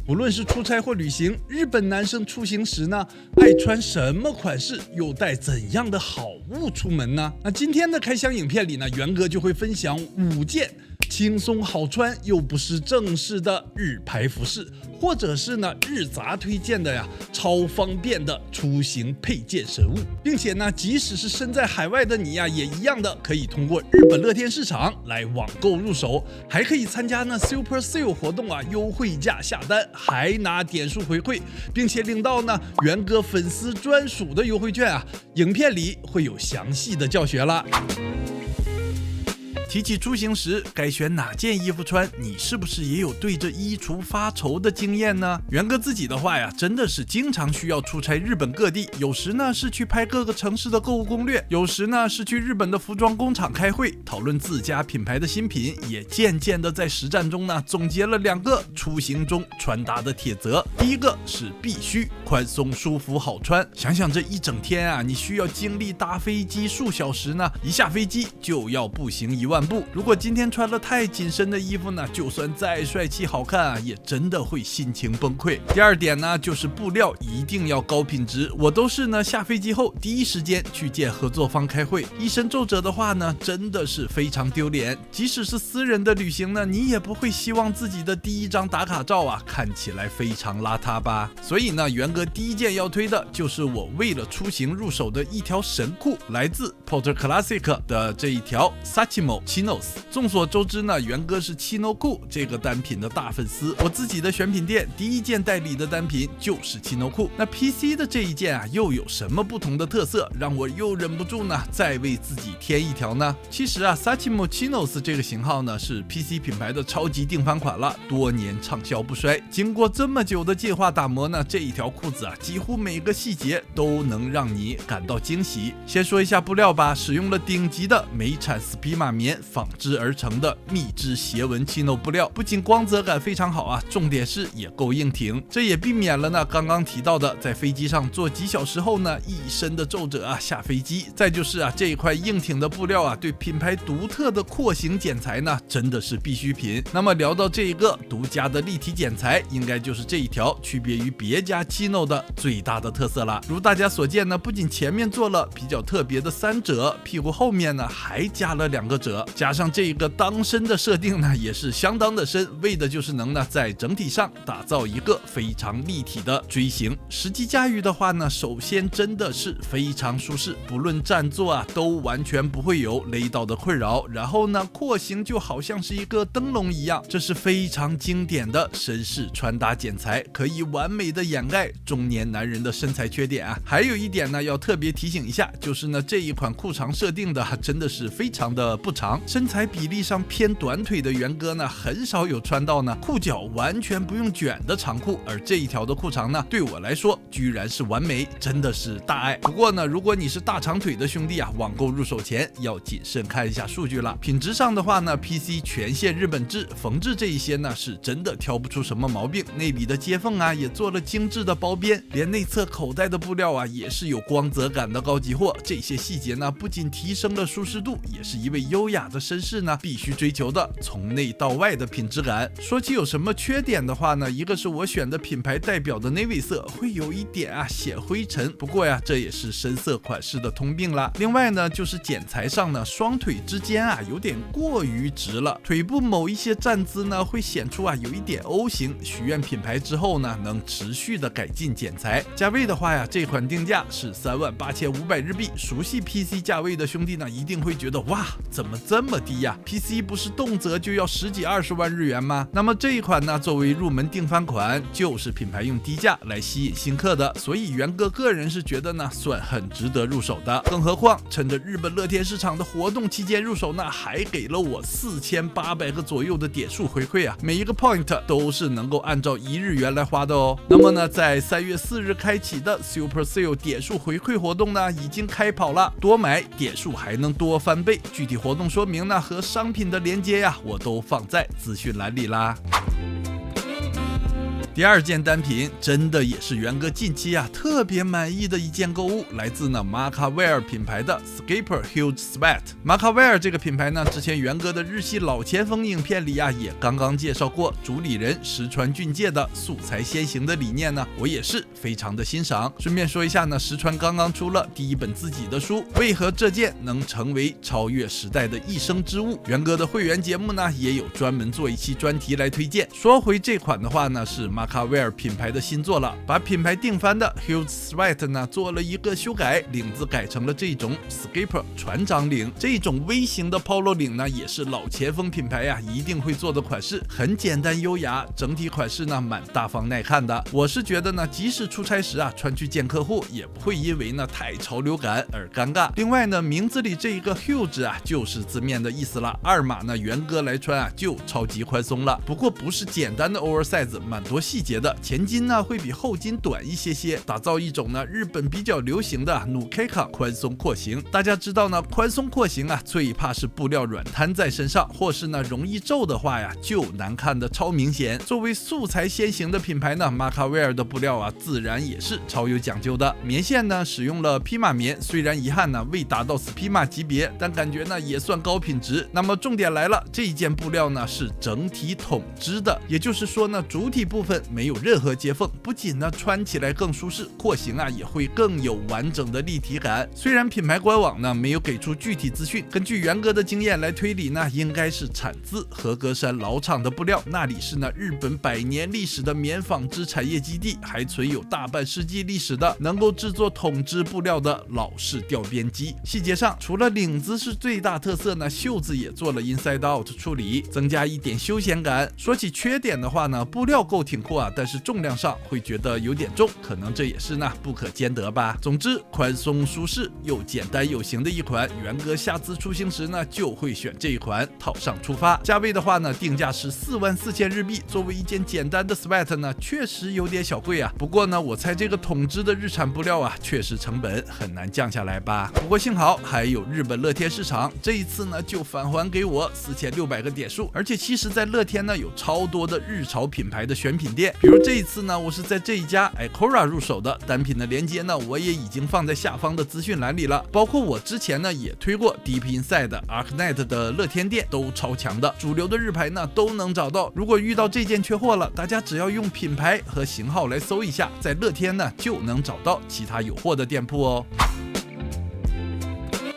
無論是出差或旅行，日本男生出行時呢，愛穿什麼款式，又帶怎樣的好物出門呢？那今天的開箱影片裡呢，元哥就會分享5件輕鬆好穿又不失正式的日牌服飾，或者是呢日雜推薦的呀超方便的出行配件神物，並且呢即使是身在海外的你呀，也一樣的可以通過日本樂天市場來網購入手，還可以參加呢 Super Sale 活動啊，優惠價下單還拿點數回饋，並且領到呢元哥粉絲專屬的優惠券啊，影片裡會有詳細的教學啦。提起出行時該選哪件衣服穿，你是不是也有對着衣櫥發愁的經驗呢？元哥自己的話呀，真的是經常需要出差日本各地，有時呢是去拍各個城市的購物攻略，有時呢是去日本的服裝工厂開會，討論自家品牌的新品，也漸漸的在實戰中呢總結了2個出行中穿搭的鐵則。第一個是必須寬鬆舒服好穿，想想這一整天啊，你需要經歷搭飛機數小時呢，一下飛機就要步行1萬步，如果今天穿了太緊身的衣服呢，就算再帥氣好看啊，也真的會心情崩潰。第二點呢，就是布料一定要高品質，我都是呢下飛機後第一時間去見合作方開會，一身皺褶的話呢，真的是非常丟臉。即使是私人的旅行呢，你也不會希望自己的第一張打卡照啊看起來非常邋遢吧？所以呢，元哥第一件要推的就是我為了出行入手的一條神褲，來自 Porter Classic 的這一條 Sachimo Chinos。眾所周知呢，元哥是 Chino 褲這個單品的大粉絲，我自己的選品店第一件代理的單品就是 Chino 褲。那 PC 的這一件啊，又有什麼不同的特色，讓我又忍不住呢再為自己添一條呢？其實啊 Sachimo Chinos 這個型號呢是 PC 品牌的超級定番款了，多年暢銷不衰。經過這麼久的進化打磨呢，這一條褲子啊，幾乎每個細節都能讓你感到驚喜。先說一下布料吧，使用了頂級的美產斯匹馬棉紡織而成的密織斜紋 Chino 布料，不僅光澤感非常好啊，重點是也夠硬挺，這也避免了呢剛剛提到的在飛機上坐幾小時後呢一身的皺褶啊下飛機。再就是啊這一塊硬挺的布料啊，對品牌獨特的廓形剪裁呢真的是必需品。那麼聊到這一個獨家的立體剪裁，應該就是這一條區別於別家 Chino 的最大的特色了。如大家所見呢，不僅前面做了比較特別的3折，屁股後面呢還加了2個折，加上這個當身的設定呢也是相當的深，為的就是能呢在整體上打造一個非常立體的錐形。實際駕馭的話呢，首先真的是非常舒適，不論站坐啊都完全不會有勒到的困擾。然後呢，廓形就好像是一個燈籠一樣，這是非常經典的紳士穿搭剪裁，可以完美的掩蓋中年男人的身材缺點啊。還有一點呢要特別提醒一下，就是呢這一款褲長設定的真的是非常的不長，身材比例上偏短腿的元哥呢很少有穿到呢褲腳完全不用卷的長褲，而這一條的褲長呢對我來說居然是完美，真的是大愛。不過呢，如果你是大長腿的兄弟啊，網購入手前要謹慎看一下數據了。品質上的話呢， PC 全線日本制，縫製這一些呢是真的挑不出什麼毛病，內裡的接縫啊也做了精致的包邊，連內側口袋的布料啊也是有光澤感的高級貨。這些細節呢不僅提升了舒適度，也是一位優雅的紳士呢必須追求的從內到外的品質感。說起有什麼缺點的話呢，一個是我選的品牌代表的 navy 色會有一點啊顯灰塵，不過呀這也是深色款式的通病啦。另外呢就是剪裁上呢，雙腿之間啊有點過於直了，腿部某一些站姿呢會顯出啊有一點 O 型，許願品牌之後呢能持續的改进剪裁。價位的話呀，這款定價是38500日幣，熟悉 PC 價位的兄弟呢一定會覺得哇怎麼這麼低呀， PC 不是動輒就要10幾20萬日元嗎？那麼這一款呢作為入門定番款，就是品牌用低價來吸引新客的，所以元哥個人是覺得呢算很值得入手的。更何況趁着日本樂天市场的活動期間入手呢，還給了我4800個左右的點數回饋啊，每一個 point 都是能夠按照1日元來花的哦。那麼呢在3月4日開啟的 Super Sale 點數回饋活動呢已經開跑了，多買點數還能多翻倍，具體活動說明呢和商品的鏈接呀我都放在資訊欄裡啦。第二件單品真的也是元哥近期特別滿意的一件購物，來自Macawear品牌的 Skipper Huge Sweat。Macawear這個品牌呢，之前元哥的日系老前鋒影片裡也剛剛介紹過主理人石川俊介的素材先行的理念呢，我也是非常的欣賞。順便說一下呢，石川剛剛出了第一本自己的書，為何這件能成為超越時代的一生之物？元哥的會員節目呢也有專門做一期專題來推薦。說回這款的話呢，是Macawear品牌的新作了，把品牌定番的 Huge Sweat 呢做了一個修改，領子改成了這種 Skipper 船長領。這種 V 型的 Polo 領呢，也是老前鋒品牌一定會做的款式，很簡單優雅，整體款式呢蠻大方耐看的。我是覺得呢，即使出差時穿去見客戶，也不會因為呢太潮流感而尷尬。另外呢，名字裡這一個 Huge 就是字面的意思了，二碼呢元哥來穿就超級寬鬆了。不過不是簡單的 oversize， 蠻多細節的。前襟呢會比後襟短一些些，打造一種呢日本比較流行的 Nukeka 寬鬆廓形。大家知道呢，寬鬆廓形最怕是布料軟攤在身上，或是呢容易皺的話就難看的超明顯。作為素材先行的品牌呢，Macawear的布料自然也是超有講究的。棉線呢使用了匹馬棉，雖然遺憾呢未達到 Spima 級別，但感覺呢也算高品質。那麼重點來了，這一件布料呢是整體統織的，也就是說呢主體部分沒有任何接縫，不僅呢穿起來更舒適，廓形也會更有完整的立體感。雖然品牌官網呢沒有給出具體資訊，根據元哥的經驗來推理呢，應該是產自和歌山老廠的布料，那裡是呢日本100年歷史的棉紡織產業基地，還存有大半世紀歷史的能夠制作統織布料的老式吊邊機。細節上除了領子是最大特色呢，袖子也做了 inside out 處理，增加一點休閒感。說起缺點的話呢，布料夠挺酷但是重量上會覺得有點重，可能這也是呢不可兼得吧。总之寬鬆舒適又簡單有型的一款，元哥下次出行時呢就會選這一款套上出發。價位的話呢，定價是44000日幣，作為一件簡單的 sweat 呢確實有點小貴不過呢我猜這個統織的日產布料確實成本很難降下來吧。不過幸好還有日本樂天市場，這一次呢就返還給我4600個點數，而且其實在樂天呢有超多的日潮品牌的選品店，比如這一次呢我是在這一家 Icora 入手的，单品的鏈接呢我也已經放在下方的資訊欄裡了，包括我之前呢也推過 Deep Inside、Arknight 的樂天店都超強的，主流的日牌呢都能找到。如果遇到這件缺貨了，大家只要用品牌和型號來搜一下，在樂天呢就能找到其他有貨的店鋪哦。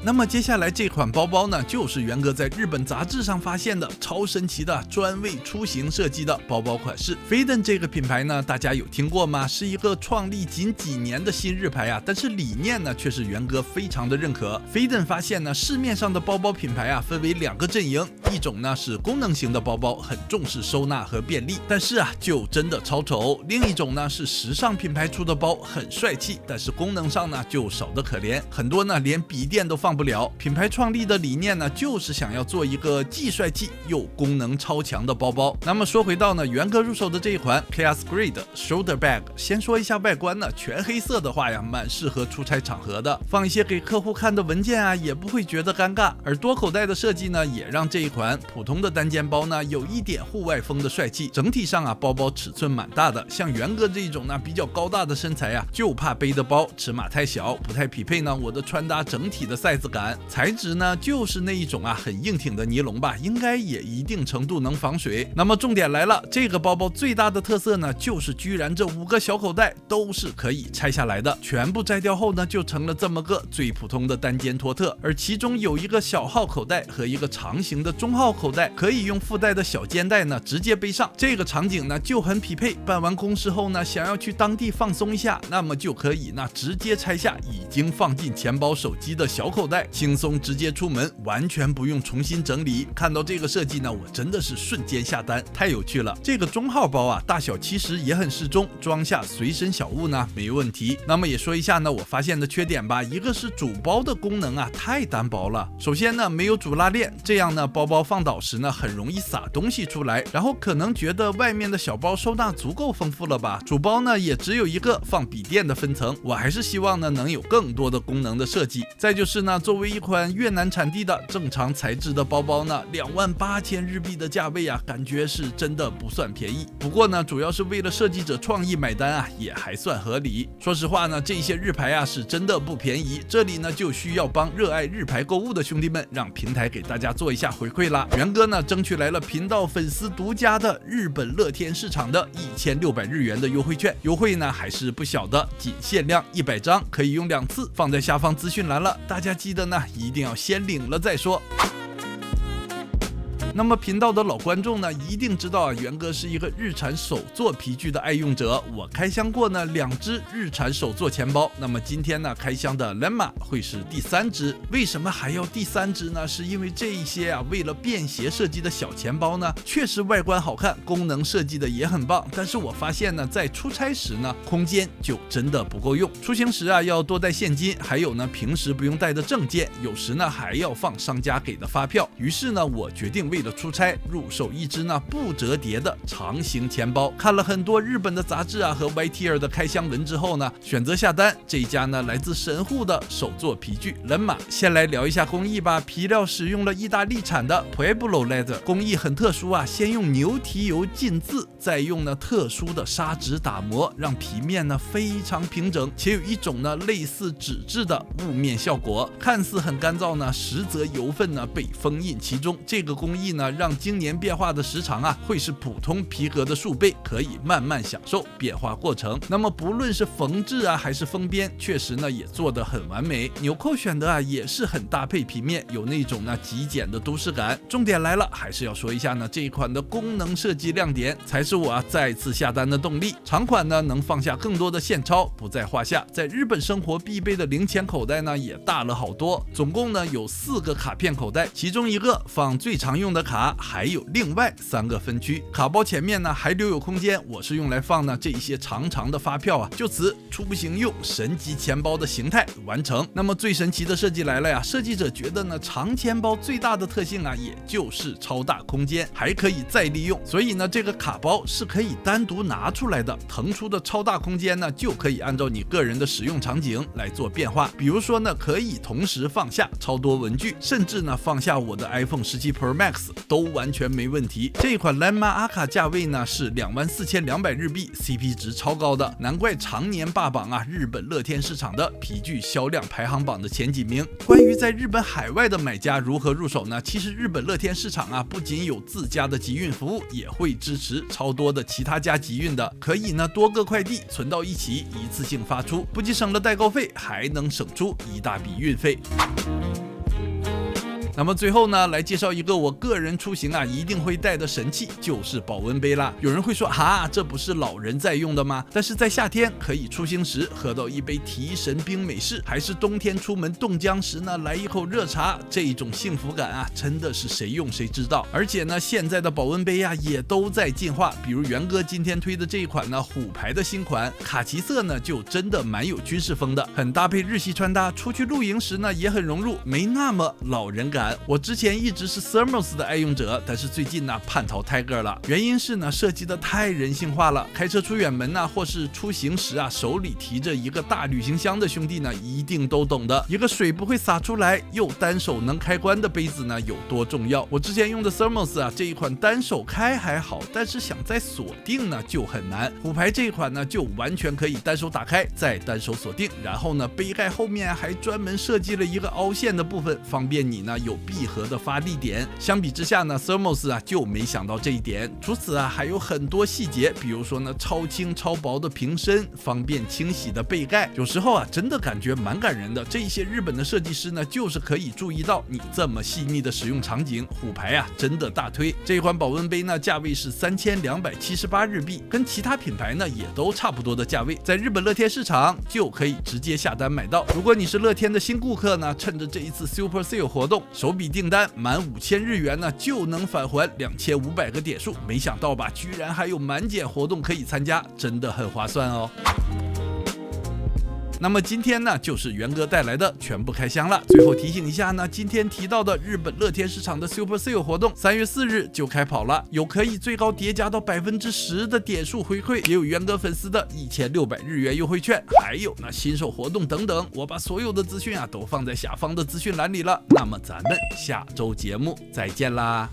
那麼接下來這款包包呢，就是元哥在日本雜誌上發現的超神奇的專為出行設計的包包款式。Faden 這個品牌呢，大家有聽過嗎？是一個創立僅幾年的新日牌但是理念呢卻是元哥非常的認可。Faden 發現呢，市面上的包包品牌分為2個陣營，一種呢是功能型的包包，很重視收納和便利，但是就真的超醜；另一種呢是時尚品牌出的包，很帥氣，但是功能上呢就少得可憐，很多呢連筆電都放不了。品牌創立的理念呢，就是想要做一個既帥氣又功能超強的包包。那麼說回到呢，元哥入手的這一款 Chaos Grid Shoulder Bag， 先說一下外觀呢，全黑色的話蠻適合出差場合的，放一些給客戶看的文件也不會覺得尷尬。而多口袋的設計呢，也讓這一款普通的單肩包呢，有一點戶外風的帥氣。整體上包包尺寸蠻大的，像元哥這種呢比較高大的身材就怕背的包尺碼太小，不太匹配呢我的穿搭整體的 size 感。材質呢就是那一種很硬挺的尼龍吧，应該也一定程度能防水。那麼重點來了，這個包包最大的特色呢，就是居然這5個小口袋都是可以拆下來的，全部摘掉後呢，就成了這麼個最普通的單肩托特。而其中有一個小號口袋和一個長形的中號口袋，可以用附带的小肩带呢直接背上。這個場景呢就很匹配，辦完公事後呢，想要去当地放鬆一下，那麼就可以直接拆下已經放進錢包手機的小口袋，輕鬆直接出門，完全不用重新整理。看到這個設計呢，我真的是瞬間下單，太有趣了。這個中號包大小其實也很適中，裝下隨身小物呢沒問題。那麼也說一下呢我發現的缺點吧，一個是主包的功能太單薄了。首先呢沒有主拉鏈，這樣呢包包放倒時呢很容易灑東西出來，然後可能覺得外面的小包收納足夠豐富了吧。主包呢也只有一個放筆電的分層，我還是希望呢能有更多的功能的設計。再就是呢作為一款越南產地的正常材質的包包呢，28,000日幣的價位啊，感覺是真的不算便宜。不過呢，主要是為了設計者創意買單啊，也還算合理。說實話呢，這些日牌啊是真的不便宜。這裡呢就需要幫熱愛日牌購物的兄弟們，讓平台給大家做一下回饋啦。元哥呢爭取來了頻道粉絲獨家的日本樂天市場的1600日元的優惠券，優惠呢還是不小的，僅限量100張，可以用2次，放在下方資訊欄了，大家記得呢一定要先領了再說。那麼頻道的老觀眾呢，一定知道啊，元哥是一個日產手作皮具的愛用者。我開箱過呢2隻日產手作錢包，那麼今天呢開箱的 Lemma 會是第3隻。為什麼還要第3隻呢？是因為這一些啊為了便攜設計的小錢包呢，確實外觀好看，功能設計的也很棒。但是我發現呢，在出差時呢，空間就真的不夠用。出行時啊要多帶現金，還有呢平時不用帶的證件，有時呢還要放商家給的發票。於是呢，我決定為了出差入手一隻呢不折疊的長形錢包。看了很多日本的雜誌啊和 YTR 的開箱文之後呢，選擇下單這家呢來自神戶的手作皮具 Lemma。先來聊一下工藝吧，皮料使用了意大利產的 Pueblo Leather， 工藝很特殊啊，先用牛蹄油浸漬，再用呢特殊的砂紙打磨，讓皮面呢非常平整，且有一種呢類似紙質的霧面效果，看似很乾燥呢，實則油分呢被封印其中。這個工藝呢讓經年變化的時長啊會是普通皮革的數倍，可以慢慢享受變化過程。那麼不論是縫製啊還是封邊，確實呢也做得很完美。紐扣選的啊也是很搭配皮面，有那種呢極簡的都市感。重點來了，還是要說一下呢這一款的功能設計亮點，才是我再次下單的動力。長款呢能放下更多的現鈔，不在話下。在日本生活必備的零錢口袋呢也大了好多，總共呢有4個卡片口袋，其中1個放最常用的卡，還有另外3個分區。卡包前面呢還留有空間，我是用來放呢這一些長長的發票啊，就此出行用神級錢包的形態完成。那麼最神奇的設計來了呀，設計者覺得呢長錢包最大的特性啊也就是超大空間，還可以再利用，所以呢這個卡包是可以單獨拿出來的。腾出的超大空間呢就可以按照你個人的使用場景來做变化，比如說呢可以同時放下超多文具，甚至呢放下我的 iPhone 17 Pro Max 都完全沒問題。這一款 Lemma 阿卡價位呢是24,200日幣，CP 值超高的，難怪常年霸榜啊日本樂天市場的皮具銷量排行榜的前幾名。關於在日本海外的買家如何入手呢？其實日本樂天市場啊不僅有自家的集運服務，也會支持超多的其他家集運的，可以呢多個快遞存到一起，一次性發出，不僅省了代購費，還能省出一大筆運費。那麼最後呢，來介紹一個我個人出行啊一定會帶的神器，就是保溫杯啦。有人會說哈，這不是老人在用的嗎？但是在夏天可以出行時喝到一杯提神冰美式，還是冬天出門凍僵時呢來一口熱茶，這種幸福感啊真的是誰用誰知道。而且呢現在的保溫杯啊也都在進化，比如元哥今天推的這一款呢虎牌的新款，卡其色呢就真的蠻有軍事風的，很搭配日系穿搭，出去露營時呢也很融入，沒那麼老人感。我之前一直是 Thermos 的愛用者，但是最近呢叛逃 Tiger 了，原因是呢設計的太人性化了。開車出遠門啊，或是出行時啊，手裡提着一個大旅行箱的兄弟呢，一定都懂的。一個水不會灑出來又單手能開關的杯子呢有多重要。我之前用的 Thermos 啊，這一款單手開還好，但是想再鎖定呢就很難。虎牌這一款呢就完全可以單手打開，再單手鎖定，然後呢杯蓋後面還專門設計了一個凹陷的部分，方便你呢有閉合的發力點。相比之下呢 Thermos 啊就沒想到這一點。除此啊還有很多細節，比如說呢超輕超薄的瓶身，方便清洗的杯蓋，有時候啊真的感覺蠻感人的。這一些日本的設計師呢就是可以注意到你這麼細膩的使用場景，虎牌啊真的大推。這一款保溫杯呢價位是3278日幣，跟其他品牌呢也都差不多的價位，在日本樂天市場就可以直接下單買到。如果你是樂天的新顧客呢，趁着這一次 Super Sale 活動，首筆訂單滿5000日元呢就能返還2500個點數，沒想到吧，居然還有滿減活動可以參加，真的很划算哦。那麼今天呢，就是元哥帶来的全部開箱了。最後提醒一下呢，今天提到的日本樂天市場的 Super Sale 活動3月4日就開跑了，有可以最高疊加到10%的點數回饋，也有元哥粉絲的1600日元優惠券，還有那新手活動等等。我把所有的資訊都放在下方的資訊欄裡了。那麼咱們下周節目再見啦。